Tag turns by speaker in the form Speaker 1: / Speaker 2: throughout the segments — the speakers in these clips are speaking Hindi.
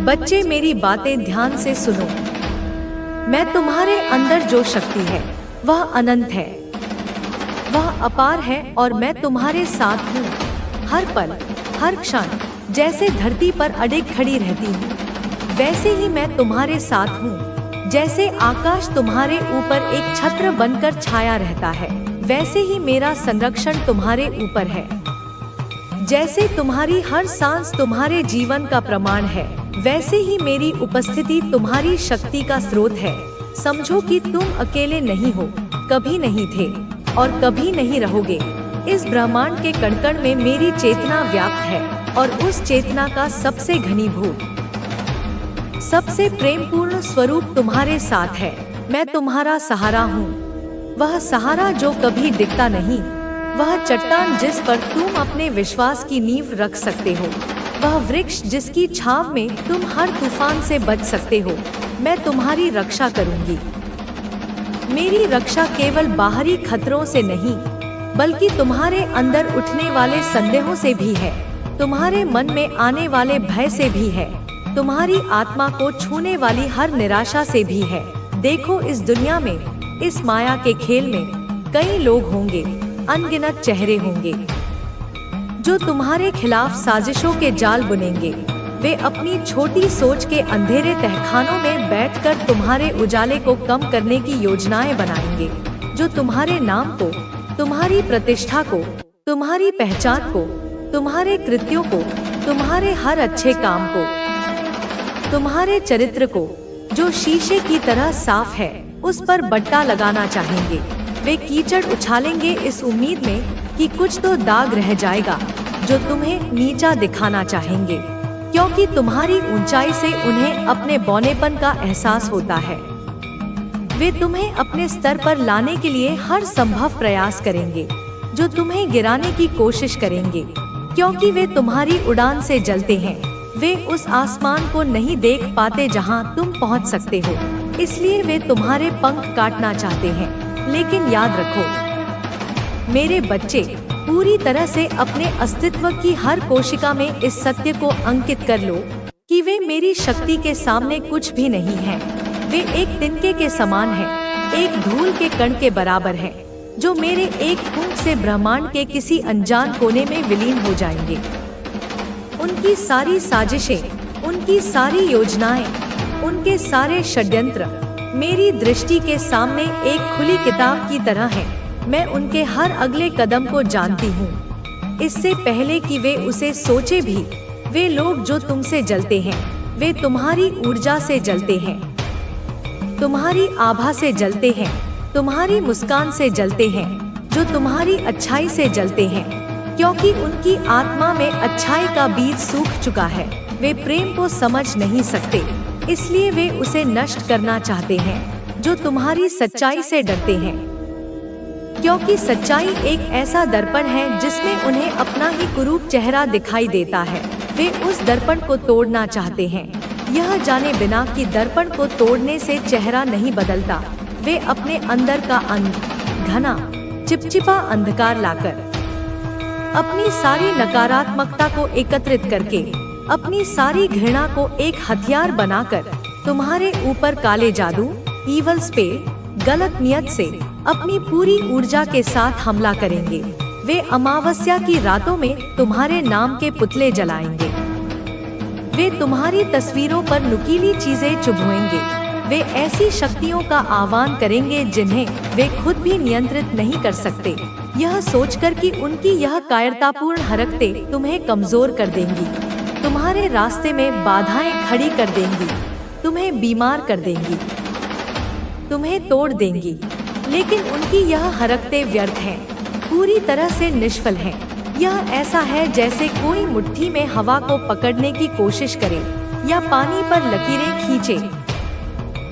Speaker 1: बच्चे मेरी बातें ध्यान से सुनो। मैं तुम्हारे अंदर जो शक्ति है वह अनंत है, वह अपार है और मैं तुम्हारे साथ हूँ। हर पल हर क्षण जैसे धरती पर अडिग खड़ी रहती हूँ, वैसे ही मैं तुम्हारे साथ हूँ। जैसे आकाश तुम्हारे ऊपर एक छत्र बनकर छाया रहता है, वैसे ही मेरा संरक्षण तुम्हारे ऊपर है। जैसे तुम्हारी हर सांस तुम्हारे जीवन का प्रमाण है, वैसे ही मेरी उपस्थिति तुम्हारी शक्ति का स्रोत है। समझो कि तुम अकेले नहीं हो, कभी नहीं थे और कभी नहीं रहोगे। इस ब्रह्मांड के कण-कण में मेरी चेतना व्याप्त है और उस चेतना का सबसे घनीभूत, सबसे प्रेमपूर्ण स्वरूप तुम्हारे साथ है। मैं तुम्हारा सहारा हूँ, वह सहारा जो कभी दिखता नहीं, वह चट्टान जिस पर तुम अपने विश्वास की नींव रख सकते हो, वह वृक्ष जिसकी छांव में तुम हर तूफान से बच सकते हो। मैं तुम्हारी रक्षा करूंगी। मेरी रक्षा केवल बाहरी खतरों से नहीं, बल्कि तुम्हारे अंदर उठने वाले संदेहों से भी है, तुम्हारे मन में आने वाले भय से भी है, तुम्हारी आत्मा को छूने वाली हर निराशा से भी है। देखो, इस दुनिया में, इस माया के खेल में कई लोग होंगे, अनगिनत चेहरे होंगे जो तुम्हारे खिलाफ साजिशों के जाल बुनेंगे। वे अपनी छोटी सोच के अंधेरे तहखानों में बैठकर तुम्हारे उजाले को कम करने की योजनाएं बनाएंगे, जो तुम्हारे नाम को, तुम्हारी प्रतिष्ठा को, तुम्हारी पहचान को, तुम्हारे कृत्यों को, तुम्हारे हर अच्छे काम को, तुम्हारे चरित्र को, जो शीशे की तरह साफ है, उस पर बट्टा लगाना चाहेंगे। वे कीचड़ उछालेंगे इस उम्मीद में कि कुछ तो दाग रह जाएगा, जो तुम्हें नीचा दिखाना चाहेंगे, क्योंकि तुम्हारी ऊंचाई से उन्हें अपने बौनेपन का एहसास होता है। वे तुम्हें अपने स्तर पर लाने के लिए हर संभव प्रयास करेंगे, जो तुम्हें गिराने की कोशिश करेंगे, क्योंकि वे तुम्हारी उड़ान से जलते हैं। वे उस आसमान को नहीं देख पाते जहां तुम पहुंच सकते हो, इसलिए वे तुम्हारे पंख काटना चाहते हैं। लेकिन याद रखो मेरे बच्चे, पूरी तरह से अपने अस्तित्व की हर कोशिका में इस सत्य को अंकित कर लो कि वे मेरी शक्ति के सामने कुछ भी नहीं हैं। वे एक तिनके के समान हैं, एक धूल के कण के बराबर हैं, जो मेरे एक फूंक से ब्रह्मांड के किसी अनजान कोने में विलीन हो जाएंगे। उनकी सारी साजिशें, उनकी सारी योजनाएं, उनके सारे षड्यंत्र मेरी दृष्टि के सामने एक खुली किताब की तरह है। मैं उनके हर अगले कदम को जानती हूँ, इससे पहले कि वे उसे सोचे भी। वे लोग जो तुमसे जलते हैं, वे तुम्हारी ऊर्जा से जलते हैं, तुम्हारी आभा से जलते हैं, तुम्हारी मुस्कान से जलते हैं, जो तुम्हारी अच्छाई से जलते हैं, क्योंकि उनकी आत्मा में अच्छाई का बीज सूख चुका है। वे प्रेम को समझ नहीं सकते, इसलिए वे उसे नष्ट करना चाहते हैं, जो तुम्हारी सच्चाई से डरते हैं, क्योंकि सच्चाई एक ऐसा दर्पण है जिसमें उन्हें अपना ही कुरूप चेहरा दिखाई देता है। वे उस दर्पण को तोड़ना चाहते हैं, यह जाने बिना कि दर्पण को तोड़ने से चेहरा नहीं बदलता। वे अपने अंदर का घना चिपचिपा अंधकार लाकर, अपनी सारी नकारात्मकता को एकत्रित करके, अपनी सारी घृणा को एक हथियार बनाकर तुम्हारे ऊपर काले जादू, ईवल स्पे, गलत नियत से अपनी पूरी ऊर्जा के साथ हमला करेंगे। वे अमावस्या की रातों में तुम्हारे नाम के पुतले जलाएंगे। वे तुम्हारी तस्वीरों पर नुकीली चीजें चुभोएंगे। वे ऐसी शक्तियों का आह्वान करेंगे जिन्हें वे खुद भी नियंत्रित नहीं कर सकते, यह सोचकर कि उनकी यह कायरतापूर्ण हरकतें तुम्हें कमजोर कर देंगी, तुम्हारे रास्ते में बाधाएं खड़ी कर देंगी, तुम्हें बीमार कर देंगी, तुम्हें तोड़ देंगी। लेकिन उनकी यह हरकतें व्यर्थ हैं, पूरी तरह से निष्फल हैं। यह ऐसा है जैसे कोई मुट्ठी में हवा को पकड़ने की कोशिश करे या पानी पर लकीरें खींचे।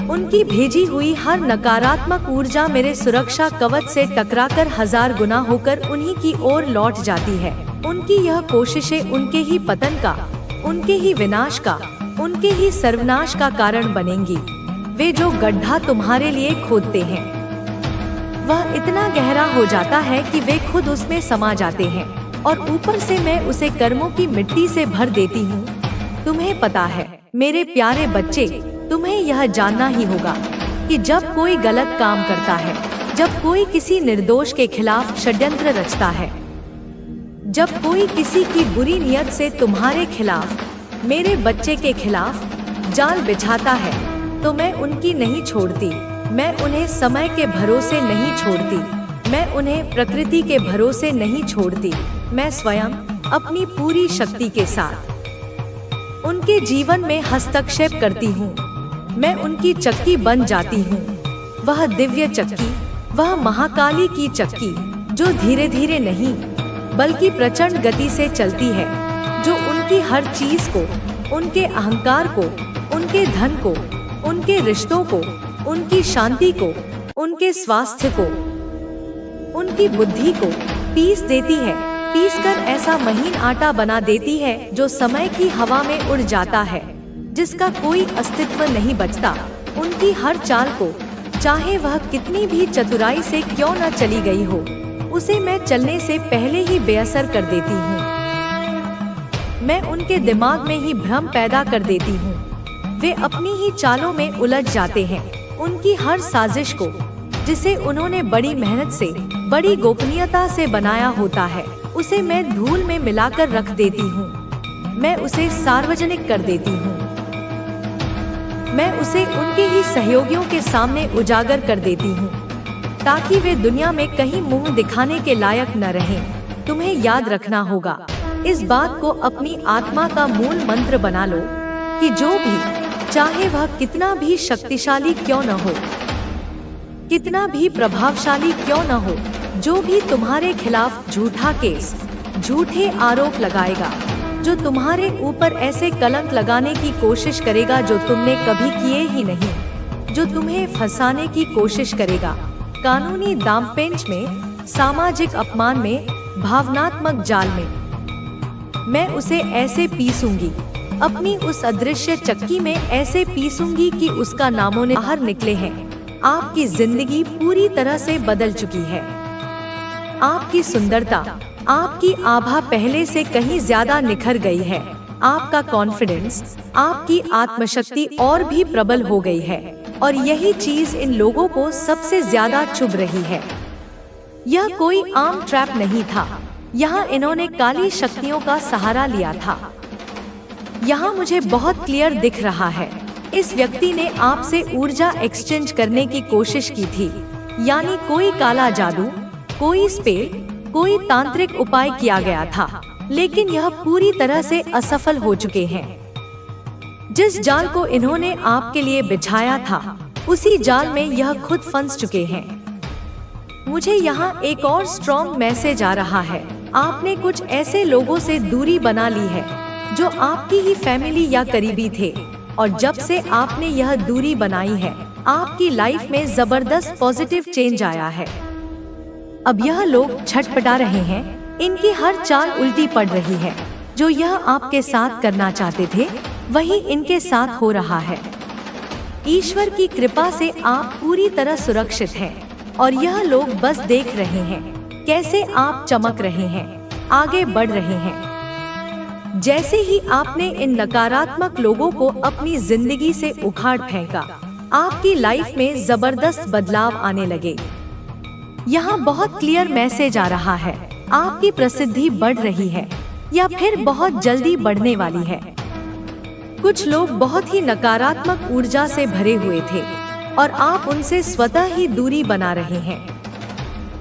Speaker 1: उनकी भेजी हुई हर नकारात्मक ऊर्जा मेरे सुरक्षा कवच से टकराकर 1000 गुना होकर उन्हीं की ओर लौट जाती है। उनकी यह कोशिशें उनके ही पतन का, उनके ही विनाश का, उनके ही सर्वनाश का कारण बनेंगी। वे जो गड्ढा तुम्हारे लिए खोदते हैं, वह इतना गहरा हो जाता है कि वे खुद उसमें समा जाते हैं और ऊपर से मैं उसे कर्मों की मिट्टी से भर देती हूँ। तुम्हें पता है मेरे प्यारे बच्चे, तुम्हें यह जानना ही होगा कि जब कोई गलत काम करता है, जब कोई किसी निर्दोष के खिलाफ षड्यंत्र रचता है, जब कोई किसी की बुरी नियत से तुम्हारे खिलाफ, मेरे बच्चे के खिलाफ जाल बिछाता है, तो मैं उनकी नहीं छोड़ती। मैं उन्हें समय के भरोसे नहीं छोड़ती, मैं उन्हें प्रकृति के भरोसे नहीं छोड़ती। मैं स्वयं अपनी पूरी शक्ति के साथ उनके जीवन में हस्तक्षेप करती हूँ। मैं उनकी चक्की बन जाती हूँ, वह दिव्य चक्की, वह महाकाली की चक्की जो धीरे धीरे नहीं बल्कि प्रचंड गति से चलती है, जो उनकी हर चीज को, उनके अहंकार को, उनके धन को, उनके रिश्तों को, उनकी शांति को, उनके स्वास्थ्य को, उनकी बुद्धि को पीस देती है, पीसकर ऐसा महीन आटा बना देती है जो समय की हवा में उड़ जाता है, जिसका कोई अस्तित्व नहीं बचता। उनकी हर चाल को, चाहे वह कितनी भी चतुराई से क्यों न चली गई हो, उसे मैं चलने से पहले ही बेअसर कर देती हूँ। मैं उनके दिमाग में ही भ्रम पैदा कर देती हूँ। वे अपनी ही चालों में उलझ जाते हैं। उनकी हर साजिश को, जिसे उन्होंने बड़ी मेहनत से, बड़ी गोपनीयता से बनाया होता है, उसे मैं धूल में मिलाकर रख देती हूँ। मैं उसे सार्वजनिक कर देती हूँ। मैं उसे उनके ही सहयोगियों के सामने उजागर कर देती हूँ, ताकि वे दुनिया में कहीं मुंह दिखाने के लायक न रहें। तुम्हें याद रखना होगा, इस बात को अपनी आत्मा का मूल मंत्र बना लो कि जो भी, चाहे वह कितना भी शक्तिशाली क्यों न हो, कितना भी प्रभावशाली क्यों न हो, जो भी तुम्हारे खिलाफ झूठा केस, झूठे आरोप लगाएगा, जो तुम्हारे ऊपर ऐसे कलंक लगाने की कोशिश करेगा जो तुमने कभी किए ही नहीं, जो तुम्हें फंसाने की कोशिश करेगा, कानूनी दांवपेंच में, सामाजिक अपमान में, भावनात्मक जाल में, मैं उसे ऐसे पीसूंगी, अपनी उस अदृश्य चक्की में ऐसे पीसूंगी कि उसका नामों ने बाहर निकले हैं। आपकी जिंदगी पूरी तरह से बदल चुकी है। आपकी सुंदरता, आपकी आभा पहले से कहीं ज्यादा निखर गई है। आपका कॉन्फिडेंस, आपकी आत्मशक्ति और भी प्रबल हो गई है, और यही चीज इन लोगों को सबसे ज्यादा चुभ रही है। यह कोई आम ट्रैप नहीं था। यहाँ इन्होंने काली शक्तियों का सहारा लिया था। यहाँ मुझे बहुत क्लियर दिख रहा है, इस व्यक्ति ने आपसे ऊर्जा एक्सचेंज करने की कोशिश की थी, यानी कोई काला जादू, कोई स्पेल, कोई तांत्रिक उपाय किया गया था, लेकिन यह पूरी तरह से असफल हो चुके हैं। जिस जाल को इन्होंने आपके लिए बिछाया था, उसी जाल में यह खुद फंस चुके हैं। मुझे यहाँ एक और स्ट्रॉन्ग मैसेज आ रहा है। आपने कुछ ऐसे लोगों से दूरी बना ली है जो आपकी ही फैमिली या करीबी थे, और जब से आपने यह दूरी बनाई है, आपकी लाइफ में जबरदस्त पॉजिटिव चेंज आया है। अब यह लोग छटपटा रहे हैं, इनकी हर चाल उल्टी पड़ रही है। जो यह आपके साथ करना चाहते थे, वही इनके साथ हो रहा है। ईश्वर की कृपा से आप पूरी तरह सुरक्षित हैं, और यह लोग बस देख रहे हैं कैसे आप चमक रहे हैं, आगे बढ़ रहे हैं। जैसे ही आपने इन नकारात्मक लोगों को अपनी जिंदगी से उखाड़ फेंका, आपकी लाइफ में जबरदस्त बदलाव आने लगे। यहाँ बहुत क्लियर मैसेज आ रहा है, आपकी प्रसिद्धि बढ़ रही है, या फिर बहुत जल्दी बढ़ने वाली है। कुछ लोग बहुत ही नकारात्मक ऊर्जा से भरे हुए थे, और आप उनसे स्वतः ही दूरी बना रहे हैं।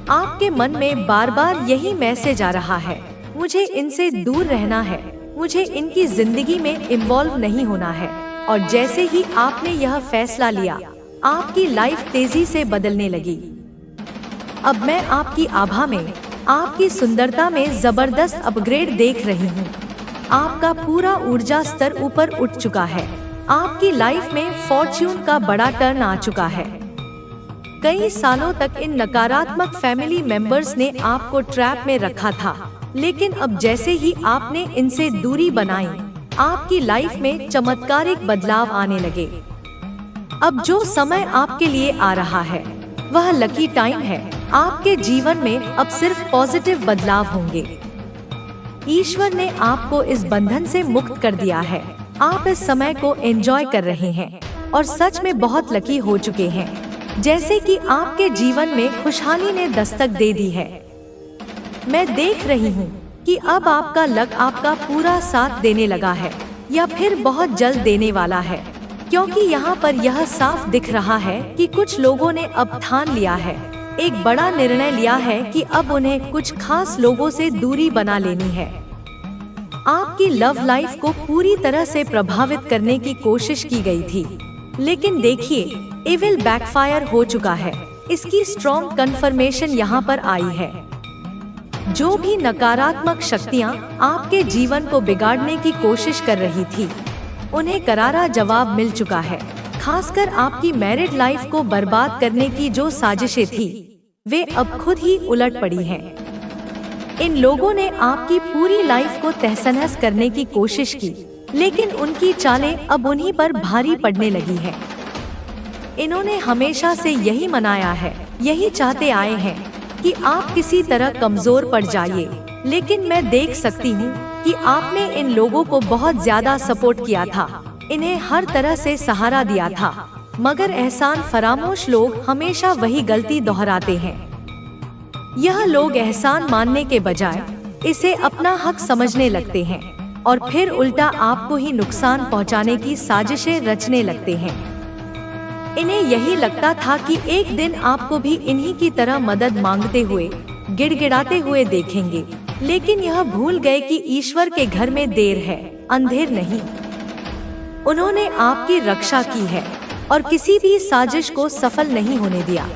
Speaker 1: आपके मन में बार बार यही मैसेज आ रहा है, मुझे इनसे दूर रहना है, मुझे इनकी जिंदगी में इन्वॉल्व नहीं होना है। और जैसे ही आपने यह फैसला लिया, आपकी लाइफ तेजी से बदलने लगी। अब मैं आपकी आभा में, आपकी सुंदरता में जबरदस्त अपग्रेड देख रही हूँ। आपका पूरा ऊर्जा स्तर ऊपर उठ चुका है। आपकी लाइफ में फॉर्च्यून का बड़ा टर्न आ चुका है। कई सालों तक इन नकारात्मक फैमिली मेंबर्स ने आपको ट्रैप में रखा था, लेकिन अब जैसे ही आपने इनसे दूरी बनाई, आपकी लाइफ में चमत्कारिक बदलाव आने लगे। अब जो समय आपके लिए आ रहा है, वह लकी टाइम है। आपके जीवन में अब सिर्फ पॉजिटिव बदलाव होंगे। ईश्वर ने आपको इस बंधन से मुक्त कर दिया है। आप इस समय को एंजॉय कर रहे हैं और सच में बहुत लकी हो चुके हैं, जैसे कि आपके जीवन में खुशहाली ने दस्तक दे दी है। मैं देख रही हूँ कि अब आपका लक आपका पूरा साथ देने लगा है या फिर बहुत जल्द देने वाला है, क्योंकि यहाँ पर यह साफ दिख रहा है कि कुछ लोगों ने अब ठान लिया है, एक बड़ा निर्णय लिया है कि अब उन्हें कुछ खास लोगों से दूरी बना लेनी है। आपकी लव लाइफ को पूरी तरह से प्रभावित करने की कोशिश की गई थी, लेकिन देखिए इविल बैकफायर हो चुका है। इसकी स्ट्रॉन्ग कंफर्मेशन यहाँ पर आई है। जो भी नकारात्मक शक्तियाँ आपके जीवन को बिगाड़ने की कोशिश कर रही थी, उन्हें करारा जवाब मिल चुका है। खासकर आपकी मैरिड लाइफ को बर्बाद करने की जो साजिशें थी, वे अब खुद ही उलट पड़ी हैं। इन लोगों ने आपकी पूरी लाइफ को तहस-नहस करने की कोशिश की, लेकिन उनकी चालें अब उन्हीं पर भारी पड़ने लगी हैं। इन्होंने हमेशा से यही मनाया है, यही चाहते आए हैं कि आप किसी तरह कमजोर पड़ जाइए, लेकिन मैं देख सकती हूँ कि आपने इन लोगों को बहुत ज्यादा सपोर्ट किया था, इन्हें हर तरह से सहारा दिया था, मगर एहसान फरामोश लोग हमेशा वही गलती दोहराते हैं। यह लोग एहसान मानने के बजाय इसे अपना हक समझने लगते हैं और फिर उल्टा आपको ही नुकसान पहुंचाने की साजिशें रचने लगते हैं। इन्हें यही लगता था कि एक दिन आपको भी इन्हीं की तरह मदद मांगते हुए, गिड़गिड़ाते हुए देखेंगे, लेकिन यह भूल गए कि ईश्वर के घर में देर है, अंधेर नहीं। उन्होंने आपकी रक्षा की है और किसी भी साजिश को सफल नहीं होने दिया।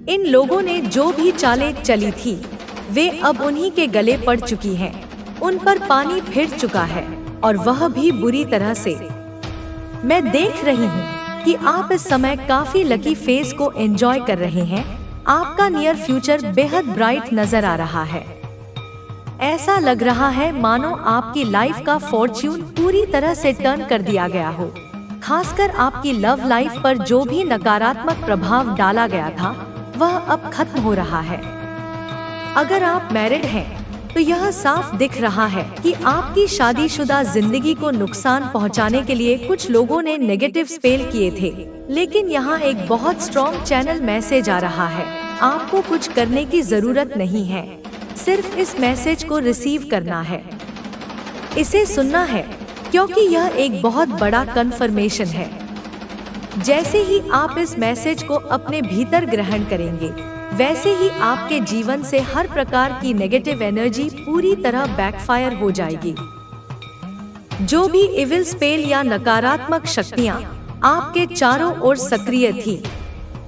Speaker 1: इन लोगों ने जो भी चालें चली थी, वे अब उन्हीं के गले पड़ चुकी हैं। उन पर पानी फिर चुका है और वह भी बुरी तरह से। मैं देख रही हूँ कि आप इस समय काफी लकी फेज को एंजॉय कर रहे हैं। आपका नियर फ्यूचर बेहद ब्राइट नजर आ रहा है। ऐसा लग रहा है मानो आपकी लाइफ का फॉर्च्यून पूरी तरह से टर्न कर दिया गया हो। खासकर आपकी लव लाइफ पर जो भी नकारात्मक प्रभाव डाला गया था, वह अब खत्म हो रहा है। अगर आप मैरिड हैं, तो यह साफ दिख रहा है कि आपकी शादीशुदा जिंदगी को नुकसान पहुंचाने के लिए कुछ लोगों ने नेगेटिव स्पेल किए थे, लेकिन यहाँ एक बहुत स्ट्रॉन्ग चैनल मैसेज आ रहा है। आपको कुछ करने की जरूरत नहीं है, सिर्फ इस मैसेज को रिसीव करना है, इसे सुनना है, क्योंकि यह एक बहुत बड़ा कंफर्मेशन है। जैसे ही आप इस मैसेज को अपने भीतर ग्रहण करेंगे, वैसे ही आपके जीवन से हर प्रकार की नेगेटिव एनर्जी पूरी तरह बैकफायर हो जाएगी। जो भी इविल स्पेल या नकारात्मक शक्तियाँ आपके चारों ओर सक्रिय थी,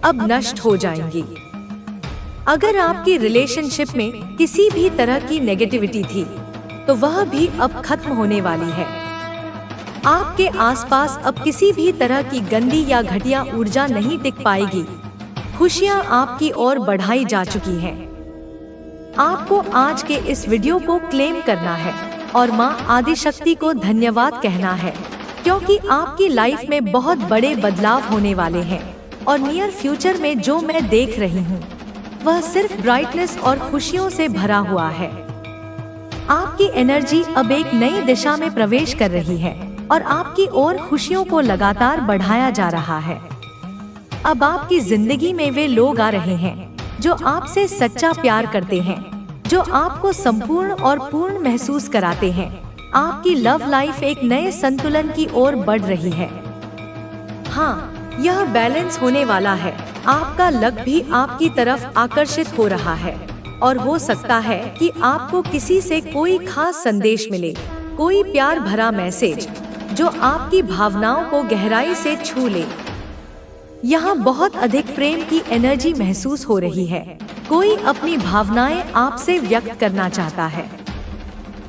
Speaker 1: अब नष्ट हो जाएंगी। अगर आपकी रिलेशनशिप में किसी भी तरह की नेगेटिविटी थी, तो वह भी अब खत्म होने वाली है। आपके आसपास अब किसी भी तरह की गंदी या घटिया ऊर्जा नहीं टिक पाएगी। खुशियां आपकी ओर बढ़ाई जा चुकी हैं। आपको आज के इस वीडियो को क्लेम करना है और माँ आदिशक्ति को धन्यवाद कहना है, क्योंकि आपकी लाइफ में बहुत बड़े बदलाव होने वाले हैं और नियर फ्यूचर में जो मैं देख रही हूँ, वह सिर्फ ब्राइटनेस और खुशियों से भरा हुआ है। आपकी एनर्जी अब एक नई दिशा में प्रवेश कर रही है और आपकी ओर खुशियों को लगातार बढ़ाया जा रहा है। अब आपकी जिंदगी में वे लोग आ रहे हैं जो आपसे सच्चा प्यार करते हैं, जो आपको संपूर्ण और पूर्ण महसूस कराते हैं। आपकी लव लाइफ एक नए संतुलन की ओर बढ़ रही है। हाँ, यह बैलेंस होने वाला है। आपका लक भी आपकी तरफ आकर्षित हो रहा है और हो सकता है कि आपको किसी से कोई खास संदेश मिले, कोई प्यार भरा मैसेज जो आपकी भावनाओं को गहराई से छू ले। यहाँ बहुत अधिक प्रेम की एनर्जी महसूस हो रही है। कोई अपनी भावनाएं आपसे व्यक्त करना चाहता है।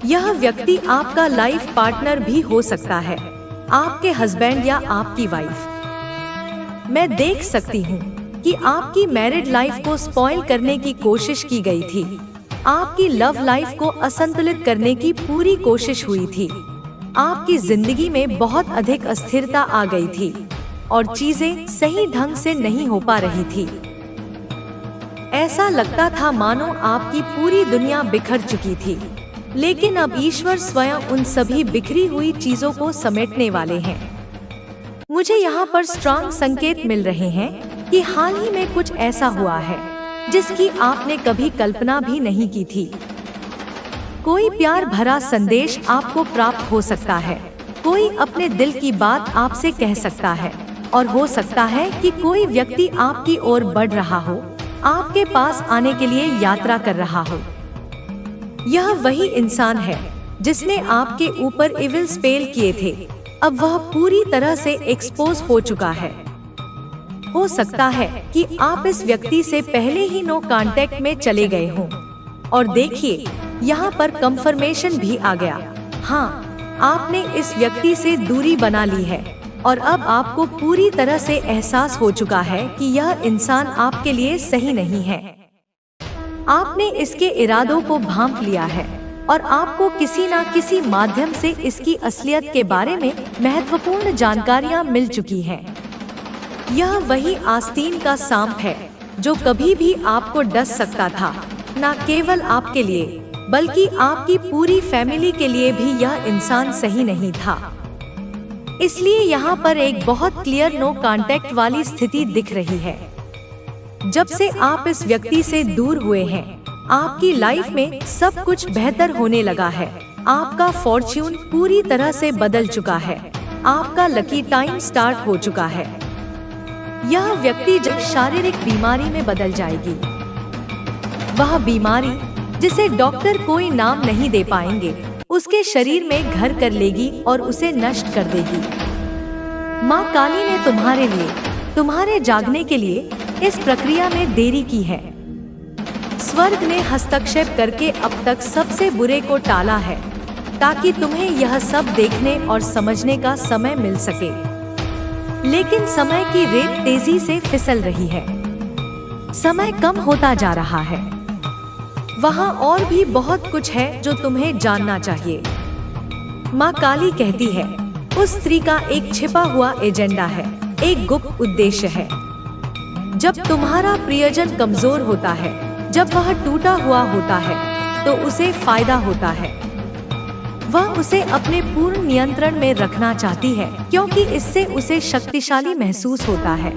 Speaker 1: यह व्यक्ति आपका लाइफ पार्टनर भी हो सकता है, आपके हस्बैंड या आपकी वाइफ। मैं देख सकती हूँ कि आपकी मैरिड लाइफ को स्पॉइल करने की कोशिश की गई थी। आपकी लव लाइफ को असंतुलित करने की पूरी कोशिश हुई थी। आपकी जिंदगी में बहुत अधिक अस्थिरता आ गई थी और चीजें सही ढंग से नहीं हो पा रही थी। ऐसा लगता था मानो आपकी पूरी दुनिया बिखर चुकी थी। लेकिन अब ईश्वर स्वयं उन सभी बिखरी हुई चीजों को समेटने वाले हैं। मुझे यहाँ पर स्ट्रांग संकेत मिल रहे हैं कि हाल ही में कुछ ऐसा हुआ है जिसकी आपने कभी कल्पना भी नहीं की थी। कोई प्यार भरा संदेश आपको प्राप्त हो सकता है, कोई अपने दिल की बात आपसे कह सकता है, और हो सकता है कि कोई व्यक्ति आपकी ओर बढ़ रहा हो, आपके पास आने के लिए यात्रा कर रहा हो। यह वही इंसान है जिसने आपके ऊपर इविल स्पेल किए थे। अब वह पूरी तरह से एक्सपोज हो चुका है। हो सकता है कि आप इस व्यक्ति से पहले ही नो कांटेक्ट में चले गए हों। और देखिए, यहाँ पर कंफर्मेशन भी आ गया। हाँ, आपने इस व्यक्ति से दूरी बना ली है और अब आपको पूरी तरह से एहसास हो चुका है कि यह इंसान आपके लिए सही नहीं है। आपने इसके इरादों को भांप लिया है और आपको किसी न किसी माध्यम से इसकी असलियत के बारे में महत्वपूर्ण जानकारियां मिल चुकी हैं। यह वही आस्तीन का सांप है जो कभी भी आपको डस सकता था। न केवल आपके लिए बल्कि आपकी पूरी फैमिली के लिए भी यह इंसान सही नहीं था। इसलिए यहाँ पर एक बहुत क्लियर नो कांटेक्ट वाली स्थिति दिख रही है। जब से आप इस व्यक्ति से दूर हुए हैं, आपकी लाइफ में सब कुछ बेहतर होने लगा है। आपका फॉर्च्यून पूरी तरह से बदल चुका है। आपका लकी टाइम स्टार्ट हो चुका है। यह व्यक्ति जब शारीरिक बीमारी में बदल जाएगी, वह बीमारी जिसे डॉक्टर कोई नाम नहीं दे पाएंगे, उसके शरीर में घर कर लेगी और उसे नष्ट कर देगी। माँ काली ने तुम्हारे लिए, तुम्हारे जागने के लिए इस प्रक्रिया में देरी की है। स्वर्ग ने हस्तक्षेप करके अब तक सबसे बुरे को टाला है ताकि तुम्हें यह सब देखने और समझने का समय मिल सके। लेकिन समय की रेत तेजी से फिसल रही है। समय कम होता जा रहा है। वहाँ और भी बहुत कुछ है जो तुम्हें जानना चाहिए। माँ काली कहती है, उस स्त्री का एक छिपा हुआ एजेंडा है, एक गुप्त उद्देश्य है। जब तुम्हारा प्रियजन कमजोर होता है, जब वह टूटा हुआ होता है, तो उसे फायदा होता है। वह उसे अपने पूर्ण नियंत्रण में रखना चाहती है क्योंकि इससे उसे शक्तिशाली महसूस होता है।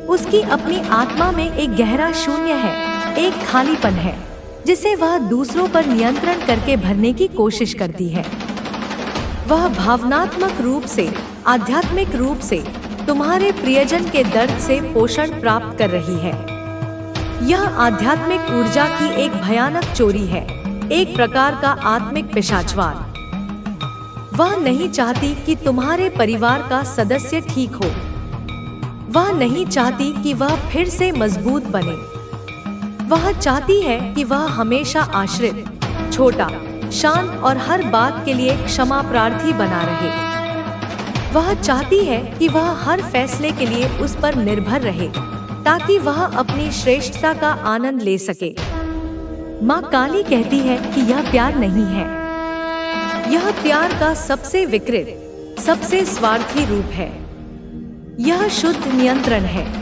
Speaker 1: उसकी अपनी आत्मा में एक गहरा शून्य है, एक खालीपन है जिसे वह दूसरों पर नियंत्रण करके भरने की कोशिश करती है। वह भावनात्मक रूप से, आध्यात्मिक रूप से तुम्हारे प्रियजन के दर्द से पोषण प्राप्त कर रही है। यह आध्यात्मिक ऊर्जा की एक भयानक चोरी है, एक प्रकार का आत्मिक पिशाचवाद। वह नहीं चाहती कि तुम्हारे परिवार का सदस्य ठीक हो। वह नहीं चाहती कि वह फिर से मजबूत बने। वह चाहती है कि वह हमेशा आश्रित, छोटा, शांत और हर बात के लिए क्षमा प्रार्थी बना रहे। वह चाहती है कि वह हर फैसले के लिए उस पर निर्भर रहे ताकि वह अपनी श्रेष्ठता का आनंद ले सके। माँ काली कहती है कि यह प्यार नहीं है। यह प्यार का सबसे विकृत, सबसे स्वार्थी रूप है। यह शुद्ध नियंत्रण है।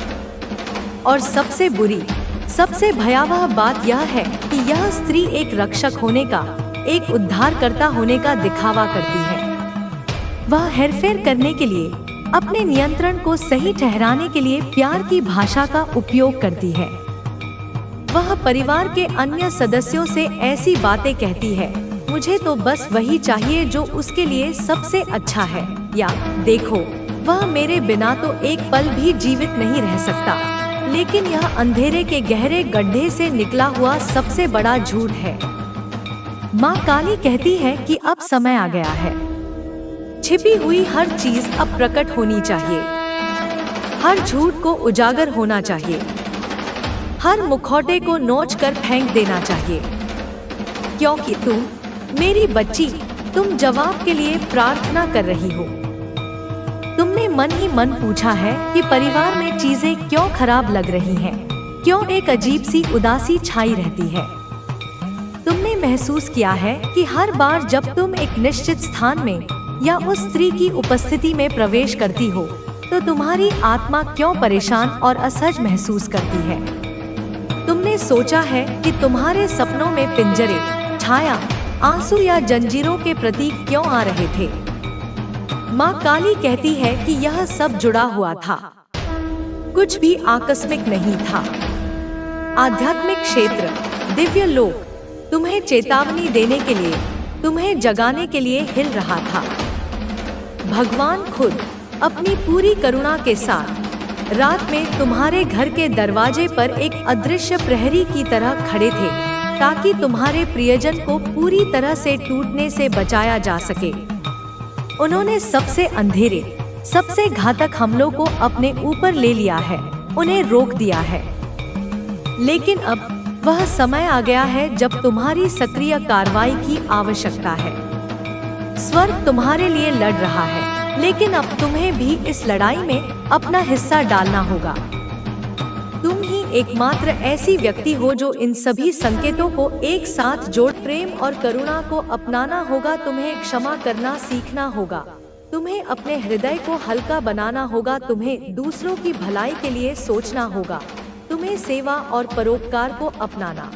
Speaker 1: और सबसे बुरी, सबसे भयावह बात यह है कि यह स्त्री एक रक्षक होने का, एक उद्धारकर्ता होने का दिखावा करती है। वह हेरफेर करने के लिए, अपने नियंत्रण को सही ठहराने के लिए प्यार की भाषा का उपयोग करती है। वह परिवार के अन्य सदस्यों से ऐसी बातें कहती है, मुझे तो बस वही चाहिए जो उसके लिए सबसे अच्छा है, या देखो, वह मेरे बिना तो एक पल भी जीवित नहीं रह सकता। लेकिन यह अंधेरे के गहरे गड्ढे से निकला हुआ सबसे बड़ा झूठ है। माँ काली कहती है कि अब समय आ गया है। छिपी हुई हर चीज अब प्रकट होनी चाहिए। हर झूठ को उजागर होना चाहिए। हर मुखौटे को नोच कर फेंक देना चाहिए। क्योंकि तुम, मेरी बच्ची, तुम जवाब के लिए प्रार्थना कर रही हो। तुमने मन ही मन पूछा है कि परिवार में चीजें क्यों खराब लग रही हैं, क्यों एक अजीब सी उदासी छाई रहती है। तुमने महसूस किया है कि हर बार जब तुम एक निश्चित स्थान में या उस स्त्री की उपस्थिति में प्रवेश करती हो, तो तुम्हारी आत्मा क्यों परेशान और असहज महसूस करती है। तुमने सोचा है कि तुम्हारे सपनों में पिंजरे, छाया आंसू या जंजीरों के प्रतीक क्यों आ रहे थे? माँ काली कहती है कि यह सब जुड़ा हुआ था, कुछ भी आकस्मिक नहीं था। आध्यात्मिक क्षेत्र, दिव्य लोक तुम्हें चेतावनी देने के लिए, तुम्हें जगाने के लिए हिल रहा था। भगवान खुद अपनी पूरी करुणा के साथ रात में तुम्हारे घर के दरवाजे पर एक अदृश्य प्रहरी की तरह खड़े थे, ताकि तुम्हारे प्रियजन को पूरी तरह से टूटने से बचाया जा सके। उन्होंने सबसे अंधेरे, सबसे घातक हमलों को अपने ऊपर ले लिया है, उन्हें रोक दिया है। लेकिन अब वह समय आ गया है जब तुम्हारी सक्रिय कार्रवाई की आवश्यकता है। स्वर्ग तुम्हारे लिए लड़ रहा है, लेकिन अब तुम्हें भी इस लड़ाई में अपना हिस्सा डालना होगा। तुम ही एकमात्र ऐसी व्यक्ति हो जो इन सभी संकेतों को एक साथ जोड़ प्रेम और करुणा को अपनाना होगा। तुम्हें क्षमा करना सीखना होगा, तुम्हें अपने हृदय को हल्का बनाना होगा, तुम्हें दूसरों की भलाई के लिए सोचना होगा, तुम्हें सेवा और परोपकार को अपनाना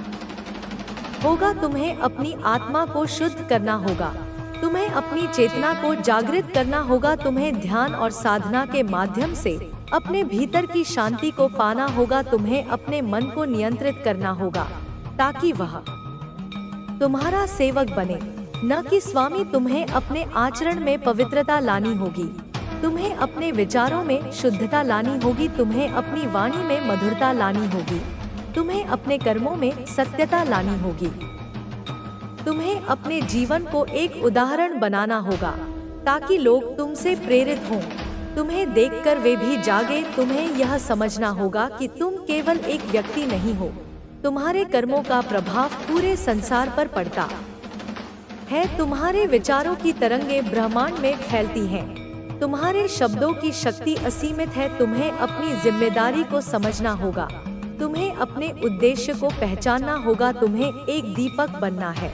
Speaker 1: होगा, तुम्हें अपनी आत्मा को शुद्ध करना होगा, तुम्हें अपनी चेतना को जागृत करना होगा, तुम्हें ध्यान और साधना के माध्यम से अपने भीतर की शांति को पाना होगा, तुम्हें अपने मन को नियंत्रित करना होगा ताकि वह तुम्हारा सेवक बने, न कि स्वामी। तुम्हें अपने आचरण में पवित्रता लानी होगी, तुम्हें अपने विचारों में शुद्धता लानी होगी, तुम्हें अपनी वाणी में मधुरता लानी होगी, तुम्हें अपने कर्मों में सत्यता लानी होगी, तुम्हें अपने जीवन को एक उदाहरण बनाना होगा ताकि लोग तुमसे प्रेरित हों, तुम्हें देखकर वे भी जागे। तुम्हें यह समझना होगा कि तुम केवल एक व्यक्ति नहीं हो, तुम्हारे कर्मों का प्रभाव पूरे संसार पर पड़ता है। तुम्हारे विचारों की तरंगें ब्रह्मांड में फैलती हैं, तुम्हारे शब्दों की शक्ति असीमित है। तुम्हें अपनी जिम्मेदारी को समझना होगा, तुम्हें अपने उद्देश्य को पहचानना होगा, तुम्हें एक दीपक बनना है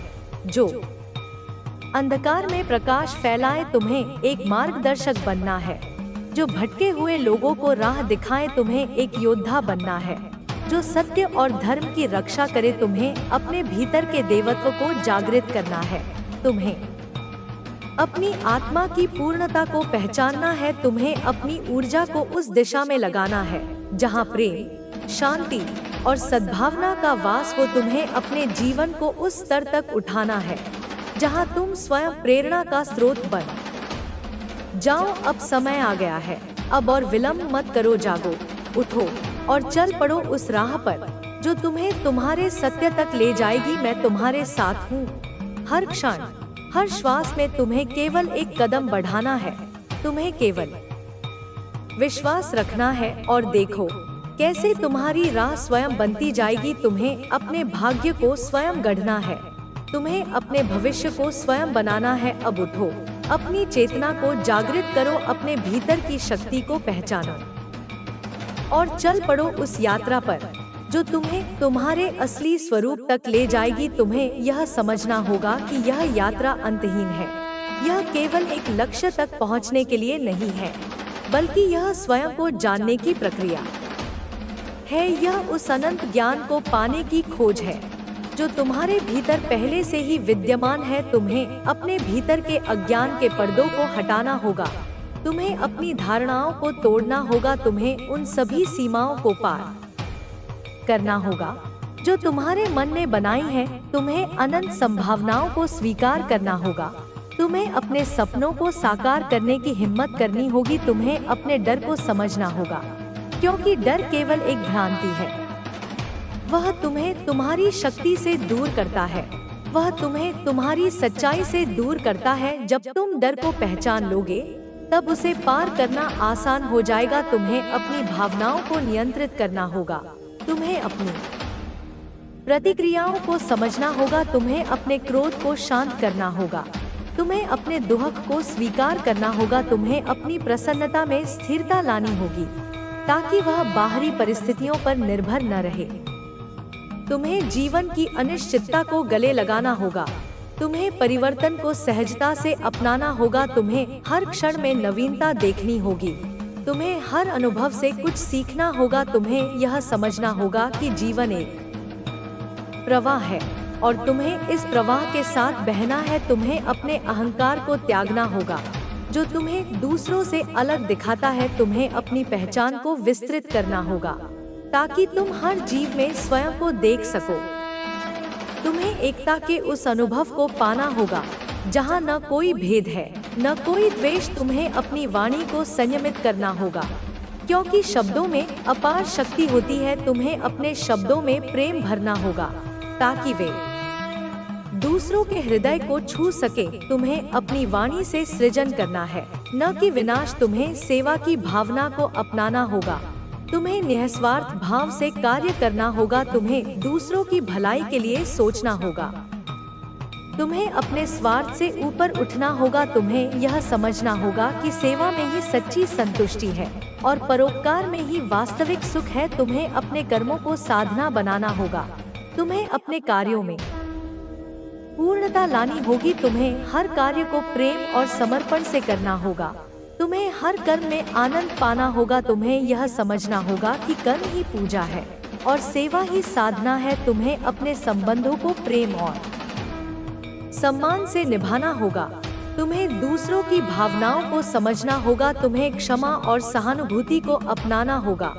Speaker 1: जो अंधकार में प्रकाश फैलाए, तुम्हें एक मार्गदर्शक बनना है जो भटके हुए लोगों को राह दिखाए, तुम्हें एक योद्धा बनना है जो सत्य और धर्म की रक्षा करे, तुम्हें अपने भीतर के देवत्व को जागृत करना है, तुम्हें अपनी आत्मा की पूर्णता को पहचानना है, तुम्हें अपनी ऊर्जा को उस दिशा में लगाना है जहां प्रेम, शांति और सद्भावना का वास हो, तुम्हें अपने जीवन को उस स्तर तक उठाना है जहां तुम स्वयं प्रेरणा का स्रोत बन जाओ। अब समय आ गया है, अब और विलंब मत करो, जागो, उठो और चल पड़ो उस राह पर जो तुम्हें तुम्हारे सत्य तक ले जाएगी। मैं तुम्हारे साथ हूँ, हर क्षण, हर श्वास में तुम्हें केवल एक कदम बढ़ाना है, तुम्हें केवल विश्वास रखना है और देखो कैसे तुम्हारी राह स्वयं बनती जाएगी। तुम्हें अपने भाग्य को स्वयं गढ़ना है, तुम्हें अपने भविष्य को स्वयं बनाना है। अब उठो, अपनी चेतना को जागृत करो, अपने भीतर की शक्ति को पहचानो और चल पड़ो उस यात्रा पर जो तुम्हें तुम्हारे असली स्वरूप तक ले जाएगी। तुम्हें यह समझना होगा कि यह यात्रा अंतहीन है, यह केवल एक लक्ष्य तक पहुंचने के लिए नहीं है, बल्कि यह स्वयं को जानने की प्रक्रिया है। यह उस अनंत ज्ञान को पाने की खोज है जो तुम्हारे भीतर पहले से ही विद्यमान है। तुम्हें अपने भीतर के अज्ञान के पर्दों को हटाना होगा, तुम्हें अपनी धारणाओं को तोड़ना होगा, तुम्हें उन सभी सीमाओं को पार करना होगा जो तुम्हारे मन ने बनाई है, तुम्हें अनंत संभावनाओं को स्वीकार करना होगा, तुम्हें अपने सपनों को साकार करने की हिम्मत करनी होगी, तुम्हें अपने डर को समझना होगा क्योंकि डर केवल एक भ्रांति है, वह तुम्हें तुम्हारी शक्ति से दूर करता है, वह तुम्हें तुम्हारी सच्चाई से दूर करता है। जब तुम डर को पहचान लोगे तब उसे पार करना आसान हो जाएगा। तुम्हें अपनी भावनाओं को नियंत्रित करना होगा, तुम्हें अपनी प्रतिक्रियाओं को समझना होगा, तुम्हें अपने क्रोध को शांत करना होगा, तुम्हें अपने दुख को स्वीकार करना होगा, तुम्हें अपनी प्रसन्नता में स्थिरता लानी होगी ताकि वह बाहरी परिस्थितियों पर निर्भर न रहे। तुम्हें जीवन की अनिश्चितता को गले लगाना होगा, तुम्हें परिवर्तन को सहजता से अपनाना होगा, तुम्हें हर क्षण में नवीनता देखनी होगी, तुम्हें हर अनुभव से कुछ सीखना होगा, तुम्हें यह समझना होगा कि जीवन एक प्रवाह है और तुम्हें इस प्रवाह के साथ बहना है। तुम्हें अपने अहंकार को त्यागना होगा, जो तुम्हें दूसरों से अलग दिखाता है। तुम्हें अपनी पहचान को विस्तृत करना होगा, ताकि तुम हर जीव में स्वयं को देख सको। तुम्हें एकता के उस अनुभव को पाना होगा जहाँ न कोई भेद है, न कोई द्वेष। तुम्हें अपनी वाणी को संयमित करना होगा, क्योंकि शब्दों में अपार शक्ति होती है। तुम्हें अपने शब्दों में प्रेम भरना होगा, ताकि वे दूसरों के हृदय को छू सके। तुम्हें अपनी वाणी से सृजन करना है, न कि विनाश। तुम्हें सेवा की भावना को अपनाना होगा। तुम्हें निस्वार्थ भाव से कार्य करना होगा। तुम्हें दूसरों की भलाई के लिए सोचना होगा। तुम्हें अपने स्वार्थ से ऊपर उठना होगा। तुम्हें यह समझना होगा कि सेवा में ही सच्ची संतुष्टि है और परोपकार में ही वास्तविक सुख है। तुम्हें अपने कर्मों को साधना बनाना होगा। तुम्हें अपने कार्यों में पूर्णता लानी होगी। तुम्हें हर कार्य को प्रेम और समर्पण से करना होगा। तुम्हें हर कर्म में आनंद पाना होगा। तुम्हें यह समझना होगा कि कर्म ही पूजा है और सेवा ही साधना है। तुम्हें अपने संबंधों को प्रेम और सम्मान से निभाना होगा। तुम्हें दूसरों की भावनाओं को समझना होगा। तुम्हें क्षमा और सहानुभूति को अपनाना होगा।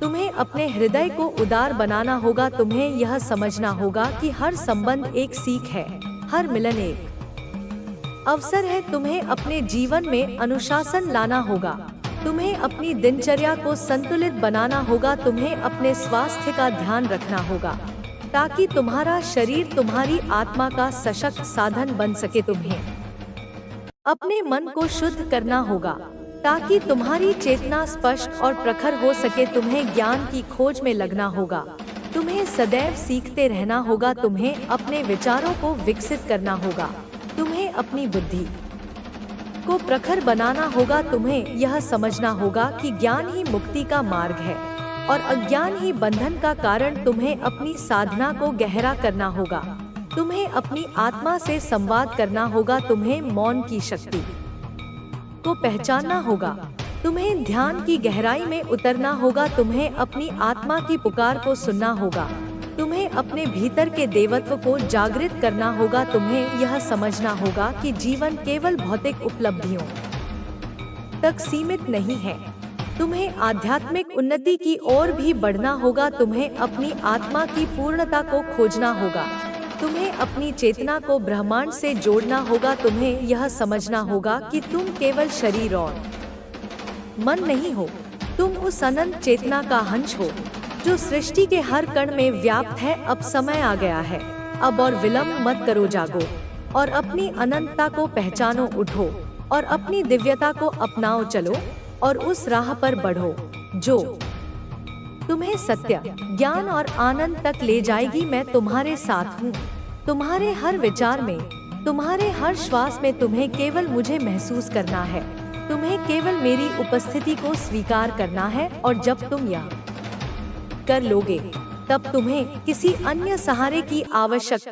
Speaker 1: तुम्हें अपने हृदय को उदार बनाना होगा। तुम्हें यह समझना होगा कि हर संबंध एक सीख है, हर मिलन एक अवसर है। तुम्हें अपने जीवन में अनुशासन लाना होगा। तुम्हें अपनी दिनचर्या को संतुलित बनाना होगा। तुम्हें अपने स्वास्थ्य का ध्यान रखना होगा, ताकि तुम्हारा शरीर तुम्हारी आत्मा का सशक्त साधन बन सके। तुम्हें अपने मन को शुद्ध करना होगा, ताकि तुम्हारी चेतना स्पष्ट और प्रखर हो सके। तुम्हें ज्ञान की खोज में लगना होगा। तुम्हें सदैव सीखते रहना होगा। तुम्हें अपने विचारों को विकसित करना होगा। तुम्हें अपनी बुद्धि को प्रखर बनाना होगा। तुम्हें यह समझना होगा कि ज्ञान ही मुक्ति का मार्ग है और अज्ञान ही बंधन का कारण। तुम्हें अपनी साधना को गहरा करना होगा। तुम्हें अपनी आत्मा से संवाद करना होगा। तुम्हें मौन की शक्ति को पहचानना होगा। तुम्हें ध्यान की गहराई में उतरना होगा। तुम्हें अपनी आत्मा की पुकार को सुनना होगा। तुम्हें अपने भीतर के देवत्व को जागृत करना होगा। तुम्हें यह समझना होगा कि जीवन केवल भौतिक उपलब्धियों तक सीमित नहीं है। तुम्हें आध्यात्मिक उन्नति की ओर भी बढ़ना होगा। तुम्हें अपनी आत्मा की पूर्णता को खोजना होगा। तुम्हें अपनी चेतना को ब्रह्मांड से जोड़ना होगा। तुम्हें यह समझना होगा कि तुम केवल शरीर और मन नहीं हो, तुम उस अनंत चेतना का अंश हो, जो सृष्टि के हर कण में व्याप्त है। अब समय आ गया है, अब और विलंब मत करो। जागो और अपनी अनंतता को पहचानो। उठो और अपनी दिव्यता को अपनाओ। चलो और उस राह पर बढ़ो जो तुम्हें सत्य, ज्ञान और आनंद तक ले जाएगी। मैं तुम्हारे साथ हूँ, तुम्हारे हर विचार में, तुम्हारे हर श्वास में। तुम्हें केवल मुझे महसूस करना है। तुम्हें केवल मेरी उपस्थिति को स्वीकार करना है। और जब तुम यह कर लोगे, तब तुम्हें किसी अन्य सहारे की आवश्यकता